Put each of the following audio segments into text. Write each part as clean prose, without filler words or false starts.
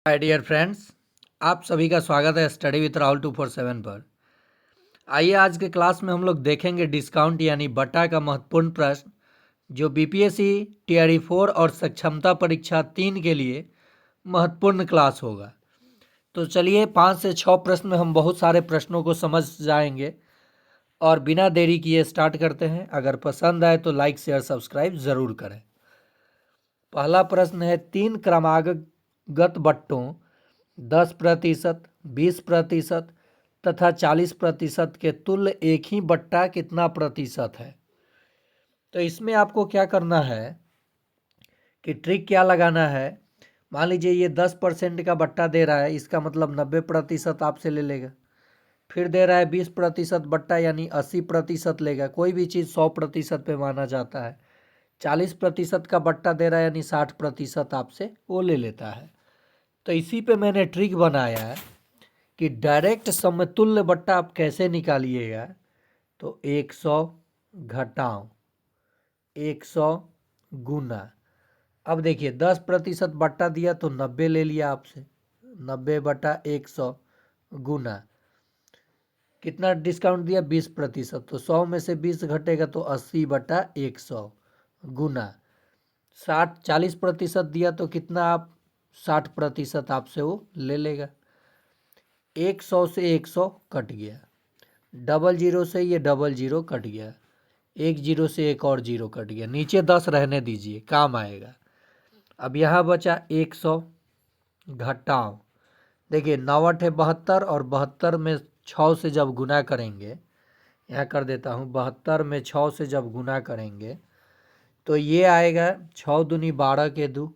Hi dear friends, आप सभी का स्वागत है स्टडी विथ राहुल 247 पर। आइए आज के क्लास में हम लोग देखेंगे डिस्काउंट यानी बटा का महत्वपूर्ण प्रश्न जो बीपीएससी टीआरई 4 और सक्षमता परीक्षा 3 के लिए महत्वपूर्ण क्लास होगा। तो चलिए 5 से 6 प्रश्न में हम बहुत सारे प्रश्नों को समझ जाएंगे और बिना देरी किए स्टार्ट करते हैं। अगर पसंद आए तो लाइक शेयर सब्सक्राइब ज़रूर करें। पहला प्रश्न है 3 क्रमागत बट्टों 10%, 20% तथा 40% के तुल्य एक ही बट्टा कितना प्रतिशत है। तो इसमें आपको क्या करना है कि ट्रिक क्या लगाना है। मान लीजिए ये 10% का बट्टा दे रहा है, इसका मतलब 90% आपसे ले लेगा। फिर दे रहा है 20% बट्टा यानी 80% लेगा। कोई भी चीज़ 100% पे माना जाता है। 40% का बट्टा दे रहा है यानी 60% आपसे वो ले लेता है। तो इसी पे मैंने ट्रिक बनाया है कि डायरेक्ट समतुल्य बट्टा आप कैसे निकालिएगा। तो 100 घटाओ 100 गुना। अब देखिए 10% बट्टा दिया तो 90 ले लिया आपसे, 90/100 गुना कितना डिस्काउंट दिया 20%, तो 100 में से 20 घटेगा तो 80/100 गुना 40% दिया तो कितना आप 60% आपसे वो ले लेगा। 100 से 100 कट गया, डबल जीरो से ये डबल जीरो कट गया, एक जीरो से एक और जीरो कट गया, नीचे 10 रहने दीजिए काम आएगा। अब यहाँ बचा 100 घटाओ, देखिए 9 है 72 और 72 में 6 से जब गुना करेंगे, यहाँ कर देता हूँ 72 में 6 से जब गुना करेंगे तो ये आएगा 6 दूनी 12 के 2,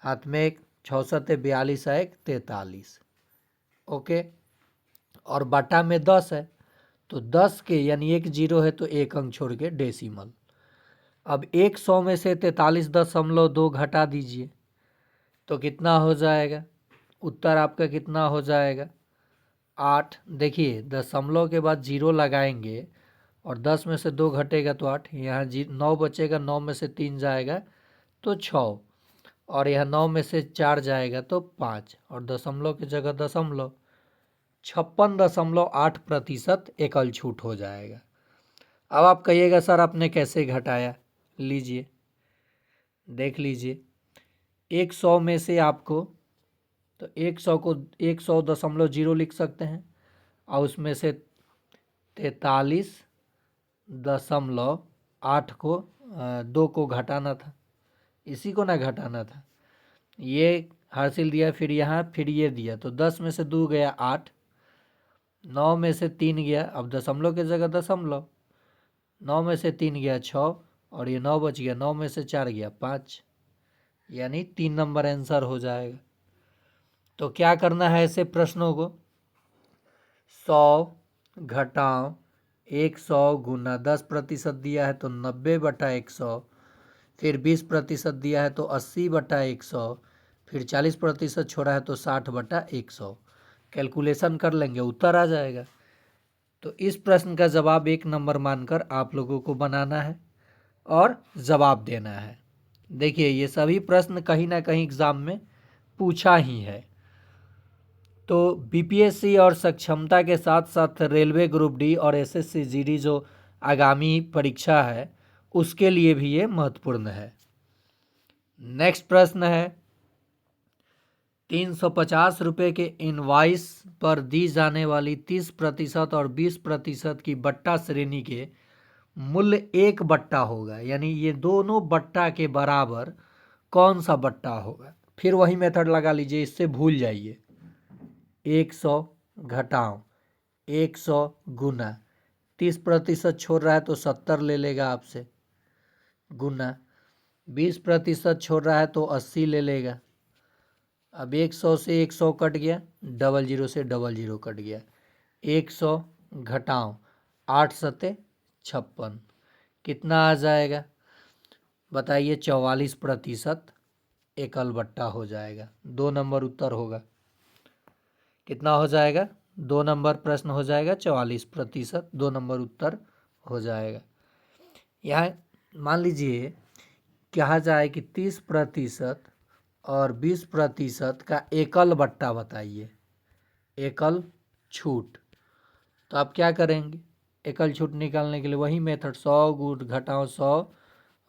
हाथ में एक 6 सत्ते 42 एक 43। ओके, और बटा में 10 है तो 10 के यानी एक जीरो है तो एक अंक छोड़ के डेसिमल। अब 100 में से 43.2 घटा दीजिए तो कितना हो जाएगा, उत्तर आपका कितना हो जाएगा 8। देखिए दशमलव के बाद जीरो लगाएंगे और 10 में से 2 घटेगा तो 8, यहाँ 9 बचेगा, 9 में से 3 जाएगा तो 6 और यहाँ 9 में से 4 जाएगा तो 5 और दशमलव की जगह दशमलव, 56.8% एकल छूट हो जाएगा। अब आप कहिएगा सर आपने कैसे घटाया, लीजिए देख लीजिए 100 में से आपको, तो 100 को 100.0 लिख सकते हैं और उसमें से 43.8 को 2 को घटाना था, इसी को ना घटाना था, ये हासिल दिया फिर यहाँ फिर ये दिया तो 10 में से 2 गया 8, 9 में से 3 गया, अब दशमलव की जगह दशमलव, 9 में से 3 गया 6 और ये 9 बच गया, 9 में से 4 गया 5, यानी 3 नंबर आंसर हो जाएगा। तो क्या करना है ऐसे प्रश्नों को, 100 घटाओ 100 गुना 10% दिया है तो 90/100, फिर 20% दिया है तो 80/100, फिर 40% छोड़ा है तो 60/100। कैलकुलेशन कर लेंगे उत्तर आ जाएगा। तो इस प्रश्न का जवाब 1 नंबर मानकर आप लोगों को बनाना है और जवाब देना है। देखिए ये सभी प्रश्न कहीं ना कहीं एग्ज़ाम में पूछा ही है। तो बीपीएससी और सक्षमता के साथ साथ रेलवे ग्रुप डी और एसएससी जीडी जो आगामी परीक्षा है उसके लिए भी ये महत्वपूर्ण है। नेक्स्ट प्रश्न है 350 रुपये के इनवॉइस पर दी जाने वाली 30% और 20% की बट्टा श्रेणी के मूल्य एक बट्टा होगा, यानी ये दोनों बट्टा के बराबर कौन सा बट्टा होगा। फिर वही मेथड लगा लीजिए, इससे भूल जाइए। 100 घटाओ 100 गुना 30% छोड़ रहा है तो 70 ले लेगा आपसे, गुना 20% छोड़ रहा है तो 80 ले लेगा। अब 100 से 100 कट गया, डबल जीरो से डबल जीरो कट गया, 100 घटाओ 8 सत्ते 56 कितना आ जाएगा बताइए, 44% एकल बट्टा हो जाएगा। 2 नंबर उत्तर होगा, कितना हो जाएगा 2 नंबर प्रश्न हो जाएगा 44%, 2 नंबर उत्तर हो जाएगा। यहाँ मान लीजिए कहा जाए कि 30% और 20% का एकल बट्टा बताइए, एकल छूट। तो आप क्या करेंगे, एकल छूट निकालने के लिए वही मेथड 100 गुण घटाओ 100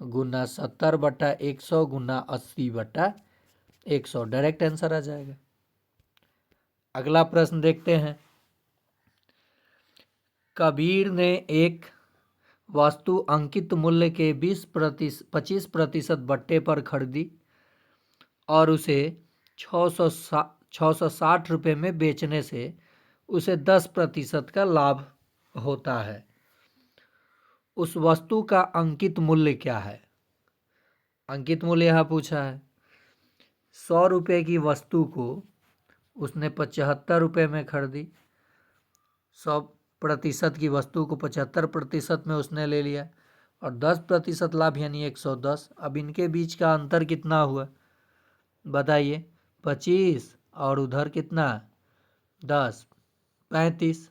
गुना 70/100 गुना 80/100, डायरेक्ट आंसर आ जाएगा। अगला प्रश्न देखते हैं। कबीर ने एक वस्तु अंकित मूल्य के 25% बट्टे पर खरीदी और उसे 660 रुपये में बेचने से उसे 10% का लाभ होता है। उस वस्तु का अंकित मूल्य क्या है? अंकित मूल्य यहाँ पूछा है। 100 रुपये की वस्तु को उसने 75 रुपये में खरीदी, 100% की वस्तु को 75% में उसने ले लिया और 10% लाभ यानी 110। अब इनके बीच का अंतर कितना हुआ बताइए, 25 और उधर कितना 10, 35।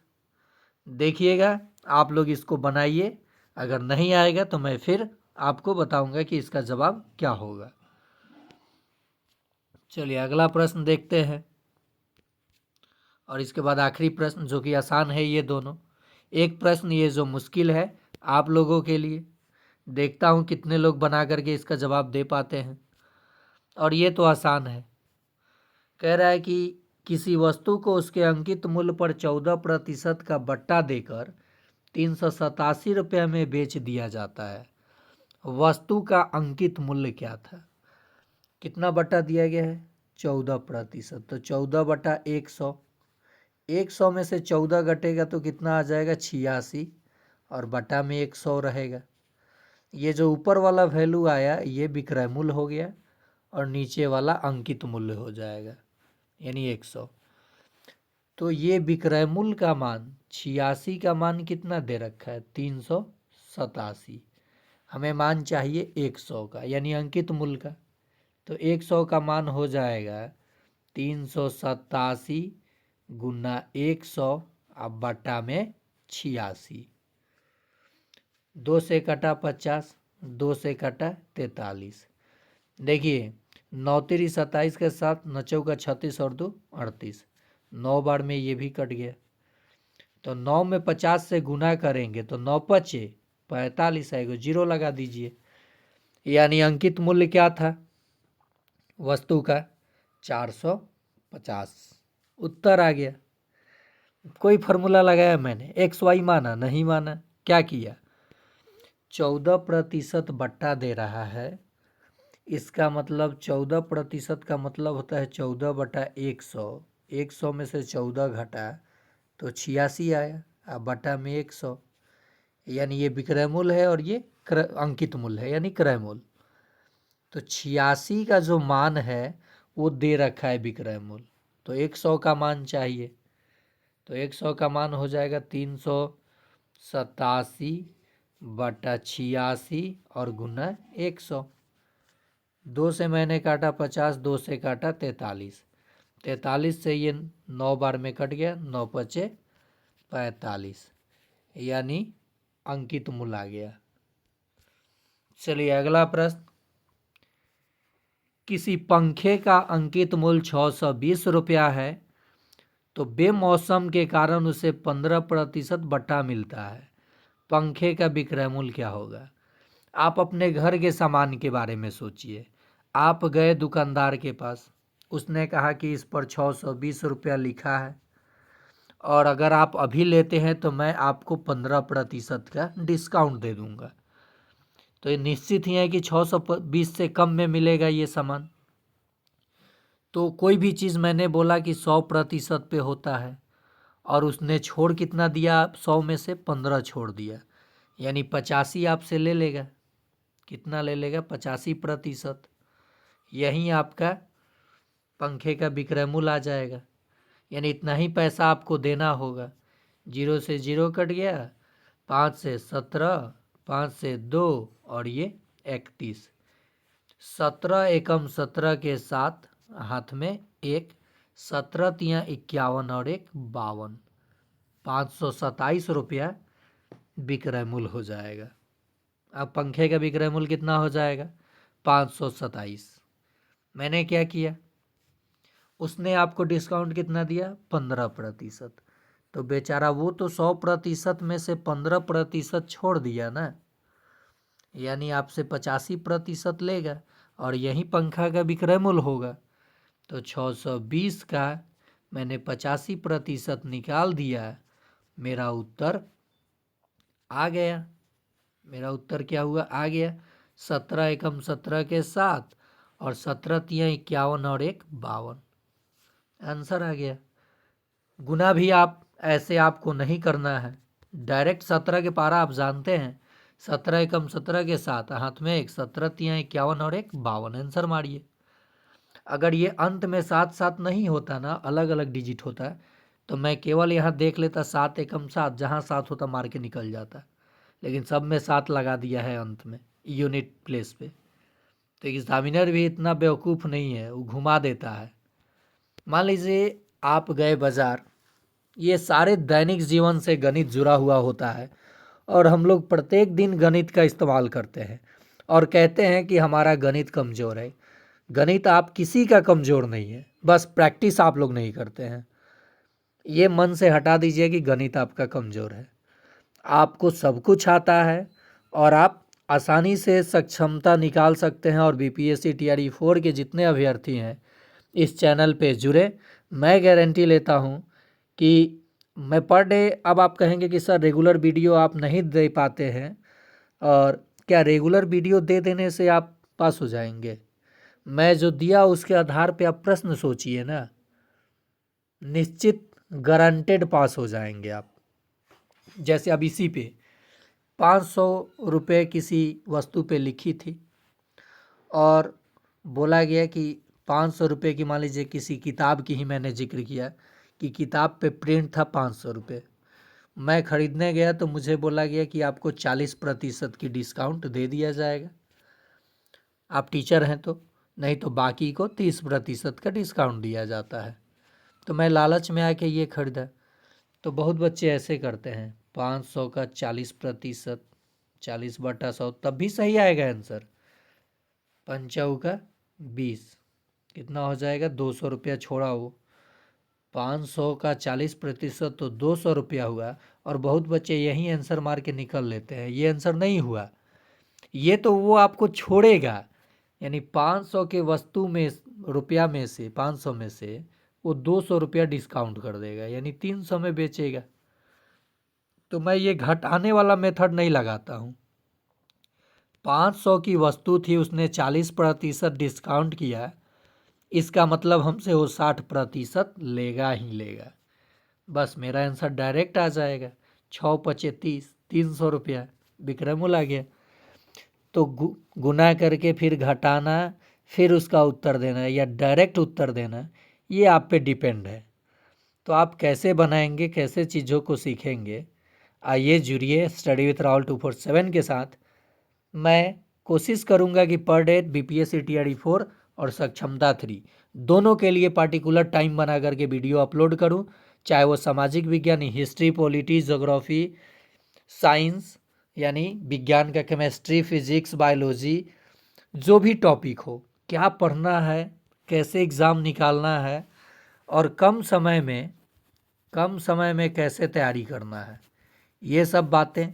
देखिएगा आप लोग इसको बनाइए, अगर नहीं आएगा तो मैं फिर आपको बताऊंगा कि इसका जवाब क्या होगा। चलिए अगला प्रश्न देखते हैं और इसके बाद आखिरी प्रश्न जो कि आसान है ये दोनों। एक प्रश्न ये जो मुश्किल है आप लोगों के लिए, देखता हूँ कितने लोग बना करके इसका जवाब दे पाते हैं। और ये तो आसान है। कह रहा है कि किसी वस्तु को उसके अंकित मूल्य पर 14% का बट्टा देकर 387 रुपये में बेच दिया जाता है। वस्तु का अंकित मूल्य क्या था? कितना बट्टा दिया गया है? 14%। तो 14/100, 100 में से 14 घटेगा तो कितना आ जाएगा 86 और बटा में 100 रहेगा। ये जो ऊपर वाला वैल्यू आया ये विक्रय मूल्य हो गया और नीचे वाला अंकित मूल्य हो जाएगा यानी 100। तो ये विक्रय मूल्य का मान 86 का मान कितना दे रखा है 387। हमें मान चाहिए 100 का यानी अंकित मूल्य का। तो 100 का मान हो जाएगा 387 गुना 100 अब बटा में 86। 2 से कटा 50, 2 से कटा 43। देखिए 9 तिरी 27 के साथ 9 चौका 36 और 2 38, 9 बार में ये भी कट गया। तो 9 में 50 से गुना करेंगे तो 9 पचे 45 आएगा, 0 लगा दीजिए। यानी अंकित मूल्य क्या था वस्तु का 450। उत्तर आ गया। कोई फार्मूला लगाया मैंने, एक्स वाई माना नहीं माना, क्या किया 14% बट्टा दे रहा है। इसका मतलब 14% का मतलब होता है 14/100। 100 में से 14 घटा तो 86 आया, अब बटा में 100 यानी ये विक्रय मूल्य है और ये अंकित मूल्य है यानी क्रय मूल्य। तो 86 का जो मान है वो दे रखा है विक्रय मूल्य, तो 100 का मान चाहिए। तो 100 का मान हो जाएगा 387/86 और गुना 100। 2 से मैंने काटा 50, 2 से काटा 43, 43 से ये 9 बार में कट गया, 9 पचे 45 यानी अंकित मूल्य आ गया। चलिए अगला प्रश्न। किसी पंखे का अंकित मूल्य 620 रुपया है तो बेमौसम के कारण उसे 15% बट्टा मिलता है। पंखे का विक्रय मूल्य क्या होगा? आप अपने घर के सामान के बारे में सोचिए। आप गए दुकानदार के पास, उसने कहा कि इस पर 620 रुपया लिखा है और अगर आप अभी लेते हैं तो मैं आपको 15% का डिस्काउंट दे दूंगा। तो ये निश्चित ही है कि 620 से कम में मिलेगा ये सामान। तो कोई भी चीज़ मैंने बोला कि 100% पे होता है और उसने छोड़ कितना दिया, 100 में से 15 छोड़ दिया यानी 85 आपसे ले लेगा। कितना ले लेगा 85%। यही आपका पंखे का विक्रय मूल्य आ जाएगा यानी इतना ही पैसा आपको देना होगा। 0 से 0 कट गया, 5 से 17, 5 से 2 और ये 31। 17 एकम 17 के साथ हाथ में 1, 17 तिया 51 और 1 52, 527 रुपया विक्रय मूल्य हो जाएगा। अब पंखे का विक्रय मूल्य कितना हो जाएगा 527। मैंने क्या किया, उसने आपको डिस्काउंट कितना दिया, 15%। तो बेचारा वो तो 100% में से 15% छोड़ दिया ना, यानी आपसे 85% लेगा और यही पंखा का विक्रय मूल्य होगा। तो 620 का मैंने 85% निकाल दिया, मेरा उत्तर आ गया। मेरा उत्तर क्या हुआ, आ गया। 17 एकम 17 के 7 और 17 तिया 51 और 1 52, आंसर आ गया। गुना भी आप ऐसे आपको नहीं करना है, डायरेक्ट 17 के पारा आप जानते हैं, 17 एकम 17 के 7 हाथ में 1, 17 तिया 51 और 1 52, आंसर मारिए। अगर ये अंत में 7 7 नहीं होता ना, अलग अलग डिजिट होता है, तो मैं केवल यहाँ देख लेता 7 एकम 7, जहाँ 7 होता मार के निकल जाता, लेकिन सब में 7 लगा दिया है अंत में यूनिट प्लेस पे। तो एग्जामिनर भी इतना बेवकूफ़ नहीं है, वो घुमा देता है। मान लीजिए आप गए बाज़ार, ये सारे दैनिक जीवन से गणित जुड़ा हुआ होता है और हम लोग प्रत्येक दिन गणित का इस्तेमाल करते हैं और कहते हैं कि हमारा गणित कमज़ोर है। गणित आप किसी का कमज़ोर नहीं है, बस प्रैक्टिस आप लोग नहीं करते हैं। ये मन से हटा दीजिए कि गणित आपका कमज़ोर है। आपको सब कुछ आता है और आप आसानी से सक्षमता निकाल सकते हैं। और बीपीएससी टीआरई 4 के जितने अभ्यर्थी हैं इस चैनल पे जुड़े, मैं गारंटी लेता हूँ कि मैं पर डे, अब आप कहेंगे कि सर रेगुलर वीडियो आप नहीं दे पाते हैं, और क्या रेगुलर वीडियो दे देने से आप पास हो जाएंगे? मैं जो दिया उसके आधार पे आप प्रश्न सोचिए ना, निश्चित गारंटेड पास हो जाएंगे आप। जैसे अब इसी पे 500 रुपये किसी वस्तु पे लिखी थी और बोला गया कि 500 रुपये की, मान लीजिए किसी किताब की ही मैंने जिक्र किया कि किताब पे प्रिंट था 500 रुपये। मैं ख़रीदने गया तो मुझे बोला गया कि आपको 40% की डिस्काउंट दे दिया जाएगा, आप टीचर हैं तो, नहीं तो बाकी को 30% का डिस्काउंट दिया जाता है। तो मैं लालच में आके ये खरीदा। तो बहुत बच्चे ऐसे करते हैं, 500 का 40%, 40/100 तब भी सही आएगा आंसर। 5 का 20 कितना हो जाएगा, 200 रुपया छोड़ा वो। 500 का 40% तो 200 रुपया हुआ। और बहुत बच्चे यही आंसर मार के निकल लेते हैं, ये आंसर नहीं हुआ। ये तो वो आपको छोड़ेगा, यानी 500 के वस्तु में रुपया में से 500 में से वो 200 रुपया डिस्काउंट कर देगा, यानी 300 में बेचेगा। तो मैं ये घटाने वाला मेथड नहीं लगाता हूँ। 500 की वस्तु थी, उसने 40% डिस्काउंट किया, इसका मतलब हमसे वो 60% लेगा ही लेगा। बस मेरा आंसर डायरेक्ट आ जाएगा, 6×5 = 300 रुपया, विक्रय मूल्य आ गया। तो गुना करके फिर घटाना, फिर उसका उत्तर देना या डायरेक्ट उत्तर देना, ये आप पे डिपेंड है। तो आप कैसे बनाएंगे, कैसे चीज़ों को सीखेंगे, आइए जुड़िए स्टडी विथ राहुल 247 के साथ। मैं कोशिश करूंगा कि पर डे बीपीएससी टीआरई 4 और सक्षमता 3 दोनों के लिए पार्टिकुलर टाइम बना करके वीडियो अपलोड करूं, चाहे वो सामाजिक विज्ञान, हिस्ट्री, पॉलिटी, ज्योग्राफी, साइंस यानी विज्ञान का, केमिस्ट्री, फिजिक्स, बायोलॉजी, जो भी टॉपिक हो, क्या पढ़ना है, कैसे एग्ज़ाम निकालना है और कम समय में कैसे तैयारी करना है, ये सब बातें।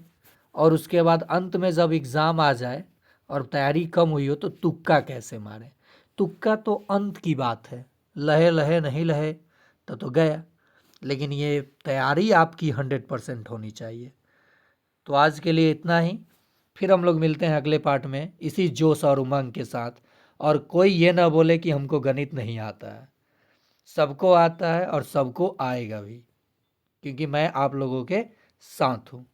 और उसके बाद अंत में जब एग्ज़ाम आ जाए और तैयारी कम हुई हो तो तुक्का कैसे मारें। तुक्का तो अंत की बात है, लहे लहे नहीं लहे तो गया, लेकिन ये तैयारी आपकी 100% होनी चाहिए। तो आज के लिए इतना ही, फिर हम लोग मिलते हैं अगले पार्ट में इसी जोश और उमंग के साथ। और कोई ये ना बोले कि हमको गणित नहीं आता है, सबको आता है और सबको आएगा भी, क्योंकि मैं आप लोगों के साथ हूँ।